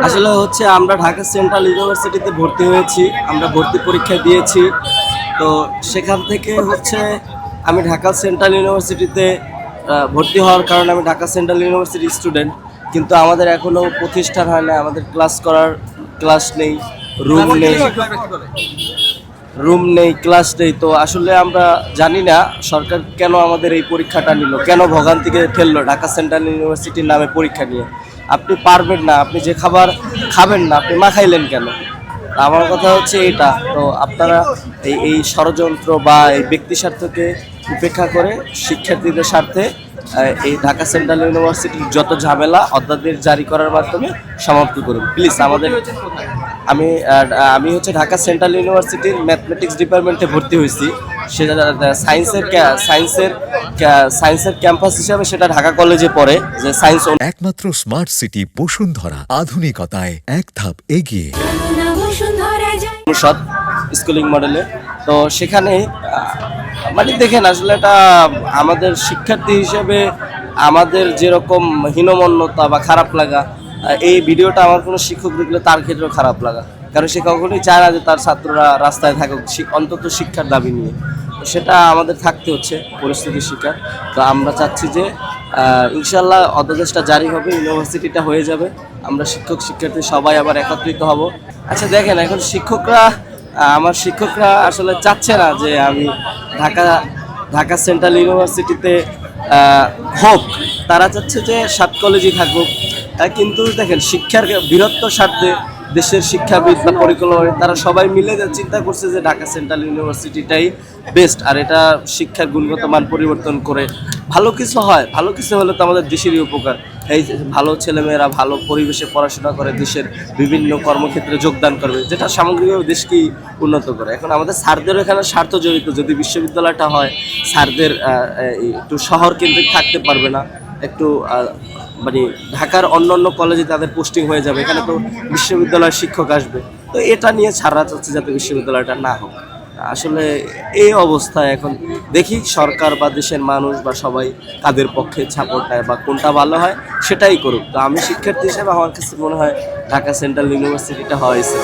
আসলে হচ্ছে আমরা ঢাকা সেন্ট্রাল ইউনিভার্সিটিতে ভর্তি হয়েছি, আমরা ভর্তি পরীক্ষা দিয়েছি। তো সেখান থেকে হচ্ছে আমি ঢাকা সেন্ট্রাল ইউনিভার্সিটিতে ভর্তি হওয়ার কারণে আমি ঢাকা সেন্ট্রাল ইউনিভার্সিটির স্টুডেন্ট, কিন্তু আমাদের এখনও প্রতিষ্ঠান হয় না, আমাদের ক্লাস নেই, রুম নেই, ক্লাস নেই। তো আসলে আমরা জানি না সরকার কেন আমাদের এই পরীক্ষাটা নিল, কেন ভোগান্তিকে ঠেললো ঢাকা সেন্ট্রাল ইউনিভার্সিটির নামে পরীক্ষা নিয়ে। আপনি পারবেন না, আপনি যে খাবার খাবেন না, আপনি মাখাইলেন কেন? আমার কথা হচ্ছে এটা। তো আপনারা এই ষড়যন্ত্র বা এই ব্যক্তি স্বার্থকে উপেক্ষা করে শিক্ষার্থীদের স্বার্থে এই ঢাকা সেন্ট্রাল ইউনিভার্সিটির যত ঝামেলা অধ্যাদেশ জারি করার মাধ্যমে সমাপ্ত করুন প্লিজ। আমি আমি হচ্ছে ঢাকা সেন্ট্রাল ইউনিভার্সিটির ম্যাথমেটিক্স ডিপার্টমেন্টে ভর্তি হয়েছি। সেটা সায়েন্সের ক্যাম্পাস হিসাবে সেটা ঢাকা কলেজে পড়ে, যে সায়েন্স। একমাত্র স্মার্ট সিটি বসুন্ধরা, আধুনিকতায় এক ধাপ এগিয়ে। অনুষদ স্কুলিং মডেলে। তো সেখানে মানে দেখেন, আসলে এটা আমাদের শিক্ষার্থী হিসেবে আমাদের যেরকম হীনমন্যতা বা খারাপ লাগা, এই ভিডিওটা আমার কোনো শিক্ষক দেখলে তার ক্ষেত্রেও খারাপ লাগা, কারণ সে কখনোই চায় না যে তার ছাত্ররা রাস্তায় থাকুক অন্তত শিক্ষার দাবি নিয়ে। সেটা আমাদের থাকতে হচ্ছে পরিস্থিতির শিকার। তো আমরা চাচ্ছি যে ইনশাল্লাহ অধ্যাদেশটা জারি হবে, ইউনিভার্সিটিটা হয়ে যাবে, আমরা শিক্ষক শিক্ষার্থী সবাই আবার একত্রিত হব। আচ্ছা দেখেন, এখন আমার শিক্ষকরা আসলে চাচ্ছে না যে আমি ঢাকা সেন্ট্রাল ইউনিভার্সিটিতে হোক, তারা চাচ্ছে যে 7 কলেজই থাকুক। কিন্তু দেখেন, শিক্ষার বৃহত্তর স্বার্থে দেশের শিক্ষাবিদ বা পরিকল্পনা তারা সবাই মিলে চিন্তা করছে যে ঢাকা সেন্ট্রাল ইউনিভার্সিটিটাই বেস্ট, আর এটা শিক্ষার গুণগত মান পরিবর্তন করে ভালো কিছু হয়। ভালো কিছু হলে তো আমাদের দেশেরই উপকার। এই ভালো ছেলেমেয়েরা ভালো পরিবেশে পড়াশোনা করে দেশের বিভিন্ন কর্মক্ষেত্রে যোগদান করবে, যেটা সামগ্রিকভাবে দেশকেই উন্নত করে। এখন আমাদের স্যারদেরও এখানে স্বার্থ জড়িত। যদি বিশ্ববিদ্যালয়টা হয়, স্যারদের একটু শহর কেন্দ্রিক থাকতে পারবে না, একটু মানে ঢাকার অন্য কলেজে তাদের পোস্টিং হয়ে যাবে, এখানে তো বিশ্ববিদ্যালয়ের শিক্ষক আসবে। তো এটা নিয়ে ছাড়া চাচ্ছে যাতে বিশ্ববিদ্যালয়টা না হোক। আসলে এই অবস্থায় এখন দেখি সরকার বা দেশের মানুষ বা সবাই কাদের পক্ষে সাপোর্ট নেয় বা কোনটা ভালো হয় সেটাই করুক। তো আমি শিক্ষার্থী হিসেবে আমার কাছে মনে হয় ঢাকা সেন্ট্রাল ইউনিভার্সিটিটা হয়েছে।